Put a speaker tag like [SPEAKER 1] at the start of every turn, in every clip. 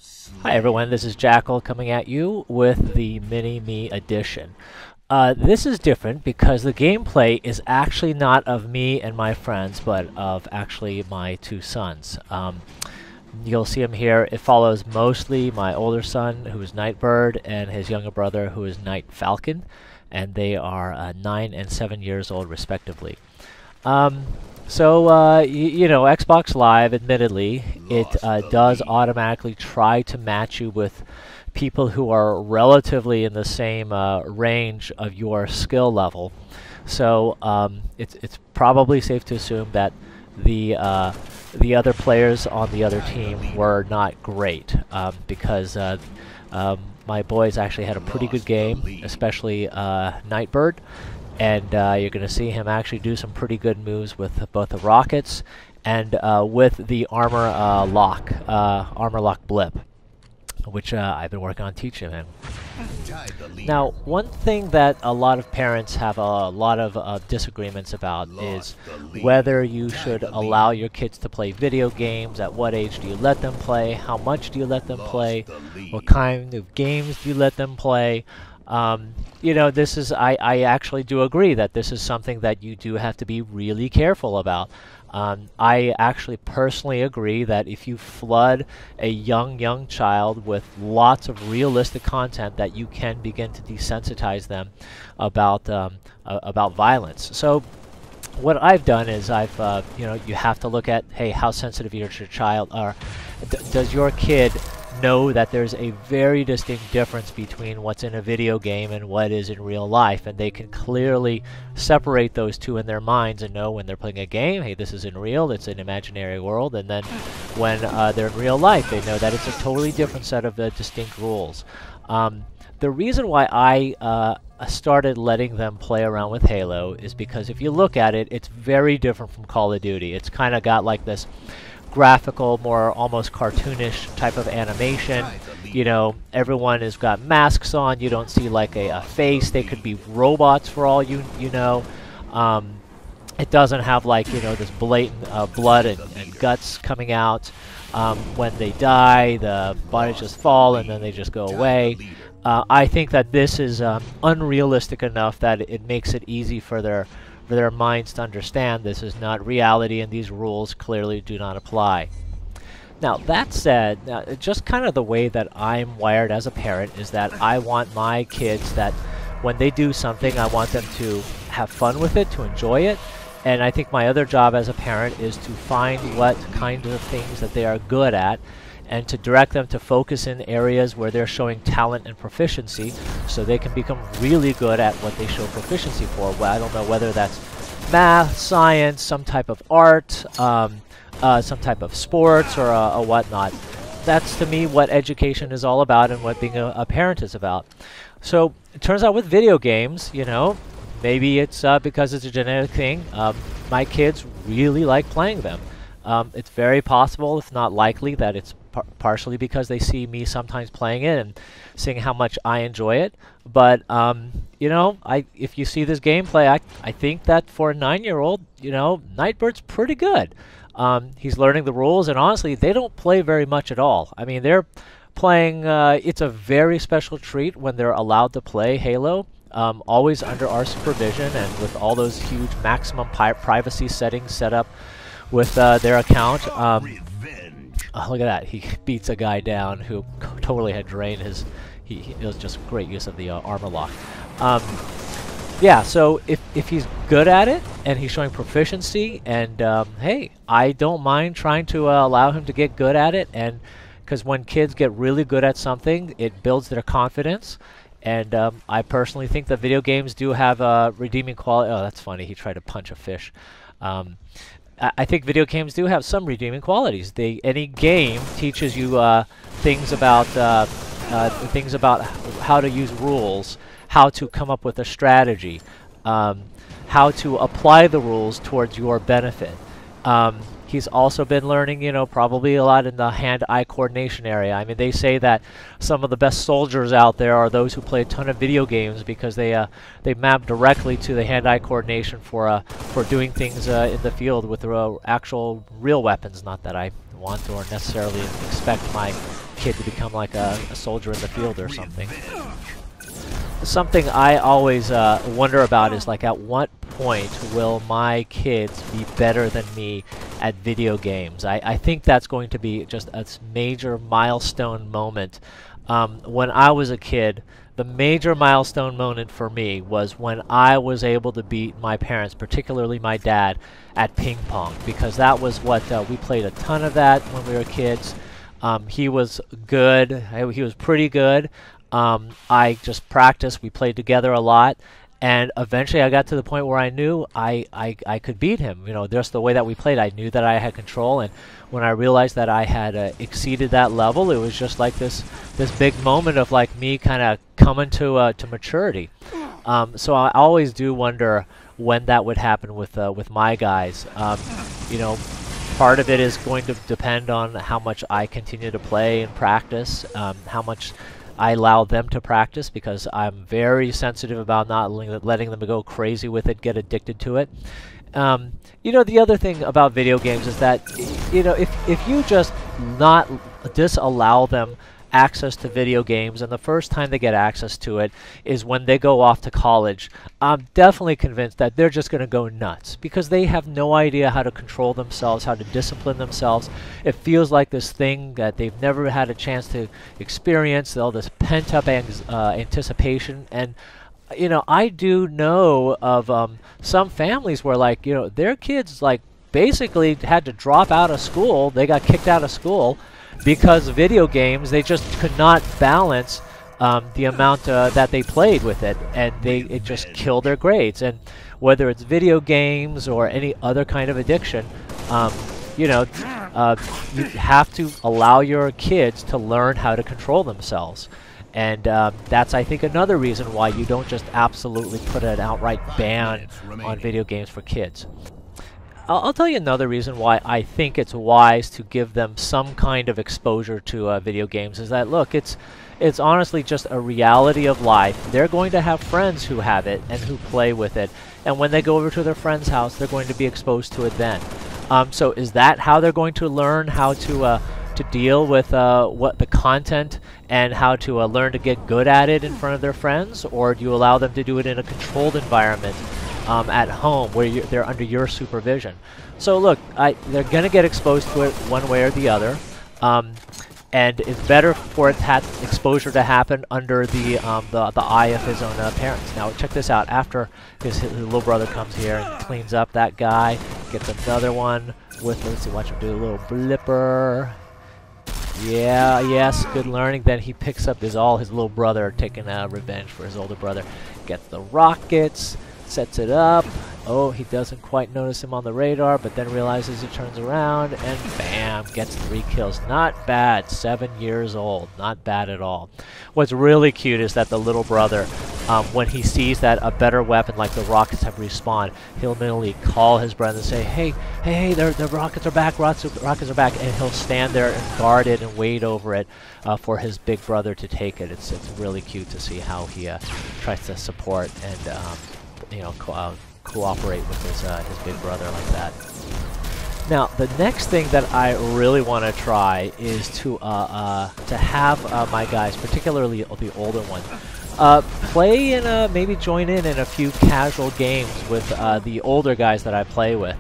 [SPEAKER 1] Hi everyone, this is Jackal coming at you with the Mini-Me edition. This is different because the gameplay is actually not of me and my friends, but of actually my two sons. You'll see him here. It follows mostly my older son, who is Nightbird, and his younger brother, who is Night Falcon, and they are 9 and 7 years old, respectively. You know, Xbox Live, admittedly, it does automatically try to match you with people who are relatively in the same range of your skill level. So it's probably safe to assume that the other players on the other team were not great because my boys actually had a pretty good game, especially Nightbird. And you're going to see him actually do some pretty good moves with both the rockets and with the armor lock blip, which I've been working on teaching him. Now, one thing that a lot of parents have a lot of disagreements about is whether you should allow your kids to play video games. At what age do you let them play? How much do you let them play? What kind of games do you let them play? You know, this is, I actually do agree that this is something that you do have to be really careful about. I actually personally agree that if you flood a young child with lots of realistic content, that you can begin to desensitize them about violence. So what I've done is you know, you have to look at, hey, how sensitive your child are. Does your kid know that there's a very distinct difference between what's in a video game and what is in real life, and they can clearly separate those two in their minds and know when they're playing a game, hey, this is in real, it's an imaginary world, and then when they're in real life, they know that it's a totally different set of distinct rules. The reason why I started letting them play around with Halo is because if you look at it, it's very different from Call of Duty. It's kind of got like this graphical, more almost cartoonish type of animation. You know, everyone has got masks on. You don't see like a face. They could be robots for all you know. It doesn't have like, you know, this blatant blood and guts coming out. When they die, the bodies just fall and then they just go away. I think that this is unrealistic enough that it makes it easy for their minds to understand this is not reality and these rules clearly do not apply. Now, that said, just kind of the way that I'm wired as a parent is that I want my kids that when they do something, I want them to have fun with it, to enjoy it. And I think my other job as a parent is to find what kind of things that they are good at and to direct them to focus in areas where they're showing talent and proficiency so they can become really good at what they show proficiency for. Well, I don't know whether that's math, science, some type of art, some type of sports, or whatnot. That's, to me, what education is all about and what being a parent is about. So it turns out with video games, you know, maybe it's because it's a genetic thing. My kids really like playing them. It's very possible, if not likely, that it's partially because they see me sometimes playing it and seeing how much I enjoy it. But you know, if you see this gameplay, I think that for a 9-year-old, you know, Nightbird's pretty good. He's learning the rules, and honestly, they don't play very much at all. I mean, they're playing. It's a very special treat when they're allowed to play Halo. Always under our supervision and with all those huge maximum privacy settings set up with their account. Look at that. He beats a guy down who totally had drained his... It was just great use of the armor lock. Yeah, so if he's good at it and he's showing proficiency, and hey, I don't mind trying to allow him to get good at it, and because when kids get really good at something, it builds their confidence. And I personally think that video games do have redeeming quality. Oh, that's funny. He tried to punch a fish. I think video games do have some redeeming qualities. Any game teaches you things about how to use rules, how to come up with a strategy, how to apply the rules towards your benefit. He's also been learning, you know, probably a lot in the hand-eye coordination area. I mean, they say that some of the best soldiers out there are those who play a ton of video games because they map directly to the hand-eye coordination for doing things in the field with actual real weapons. Not that I want or necessarily expect my kid to become like a soldier in the field or something. Something I always wonder about is like, at what point will my kids be better than me at video games? I think that's going to be just a major milestone moment. When I was a kid, the major milestone moment for me was when I was able to beat my parents, particularly my dad, at ping pong, because that was what we played a ton of that when we were kids. He was good. He was pretty good. I just practiced. We played together a lot, and eventually I got to the point where I knew I could beat him. You know, just the way that we played, I knew that I had control, and when I realized that I had exceeded that level, it was just like this big moment of like me kind of coming to maturity. So I always do wonder when that would happen with my guys. You know, part of it is going to depend on how much I continue to play and practice, how much I allow them to practice, because I'm very sensitive about not letting them go crazy with it, get addicted to it. You know, the other thing about video games is that, you know, if you just not disallow them access to video games, and the first time they get access to it is when they go off to college, I'm definitely convinced that they're just going to go nuts, because they have no idea how to control themselves, how to discipline themselves. It feels like this thing that they've never had a chance to experience, all this pent-up anticipation. And you know, I do know of some families where, like, you know, their kids like basically had to drop out of school. They got kicked out of school because video games, they just could not balance the amount that they played with it, and it just killed their grades. And whether it's video games or any other kind of addiction, you know, you have to allow your kids to learn how to control themselves. And that's, I think, another reason why you don't just absolutely put an outright ban on video games for kids. I'll tell you another reason why I think it's wise to give them some kind of exposure to video games is that, look, it's honestly just a reality of life. They're going to have friends who have it and who play with it, and when they go over to their friend's house, they're going to be exposed to it then. So is that how they're going to learn how to deal with what the content and how to learn to get good at it in front of their friends, or do you allow them to do it in a controlled environment at home where they're under your supervision? So look, they're going to get exposed to it one way or the other, and it's better for exposure to happen under the eye of his own parents. Now check this out. After his little brother comes here and cleans up that guy, gets another one with, let's see, watch him do a little blipper. Yeah, yes, good learning. Then he picks up his little brother taking revenge for his older brother. Gets the rockets, sets it up. Oh, he doesn't quite notice him on the radar, but then realizes he turns around, and bam, gets 3 kills. Not bad, 7 years old, not bad at all. What's really cute is that the little brother, when he sees that a better weapon like the rockets have respawned, he'll immediately call his brother and say, hey, the rockets are back, rockets are back, and he'll stand there and guard it and wait over it for his big brother to take it. It's really cute to see how he tries to support and you know, cooperate with his big brother like that. Now, the next thing that I really want to try is to have my guys, particularly the older ones, play in maybe join in a few casual games with the older guys that I play with.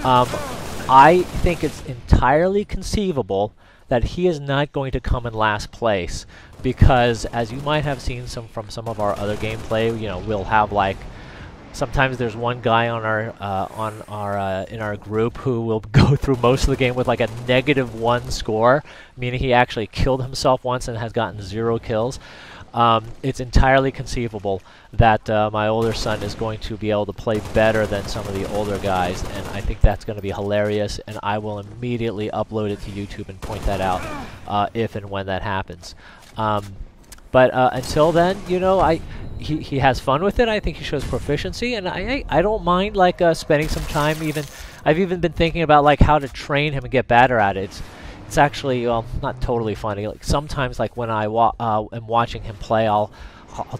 [SPEAKER 1] I think it's entirely conceivable that he is not going to come in last place, because as you might have seen from some of our other gameplay, you know, we'll have like, sometimes there's one guy on our in our group who will go through most of the game with like a -1 score, meaning he actually killed himself once and has gotten 0 kills. It's entirely conceivable that my older son is going to be able to play better than some of the older guys, and I think that's going to be hilarious, and I will immediately upload it to YouTube and point that out if and when that happens. But until then, you know, he has fun with it. I think he shows proficiency, and I don't mind like spending some time. I've even been thinking about like how to train him and get better at it. It's actually, well, not totally funny. Like sometimes, like when I am watching him play, I'll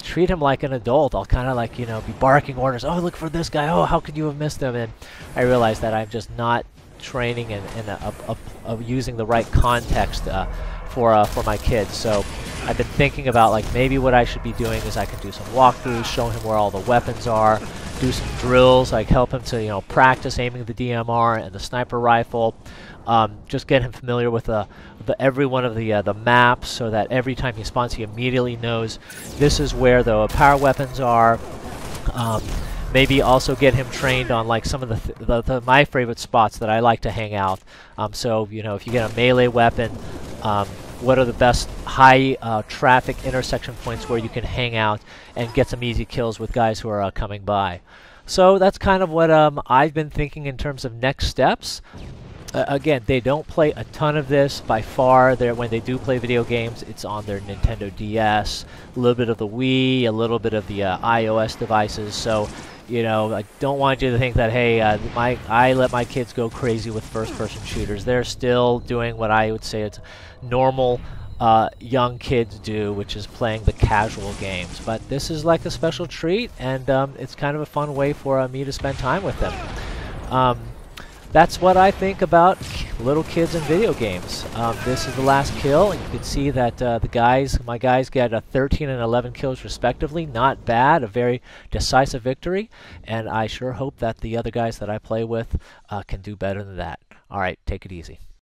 [SPEAKER 1] treat him like an adult. I'll kind of like, you know, be barking orders. Oh, look for this guy. Oh, how could you have missed him? And I realize that I'm just not training and using the right context for my kids. So I've been thinking about like maybe what I should be doing is I can do some walkthroughs, show him where all the weapons are, do some drills, like help him to practice aiming the DMR and the sniper rifle. Just get him familiar with every one of the maps, so that every time he spawns, he immediately knows this is where the power weapons are. Maybe also get him trained on like some of my favorite spots that I like to hang out. So if you get a melee weapon, what are the best high traffic intersection points where you can hang out and get some easy kills with guys who are coming by. So that's kind of what I've been thinking in terms of next steps. Again, they don't play a ton of this by far. When they do play video games, it's on their Nintendo DS, a little bit of the Wii, a little bit of the iOS devices. So, I don't want you to think that, hey, I let my kids go crazy with first-person shooters. They're still doing what I would say it's normal young kids do, which is playing the casual games. But this is like a special treat, and it's kind of a fun way for me to spend time with them. That's what I think about little kids and video games. This is the last kill, and you can see that my guys get 13 and 11 kills respectively. Not bad, a very decisive victory, and I sure hope that the other guys that I play with can do better than that. All right, take it easy.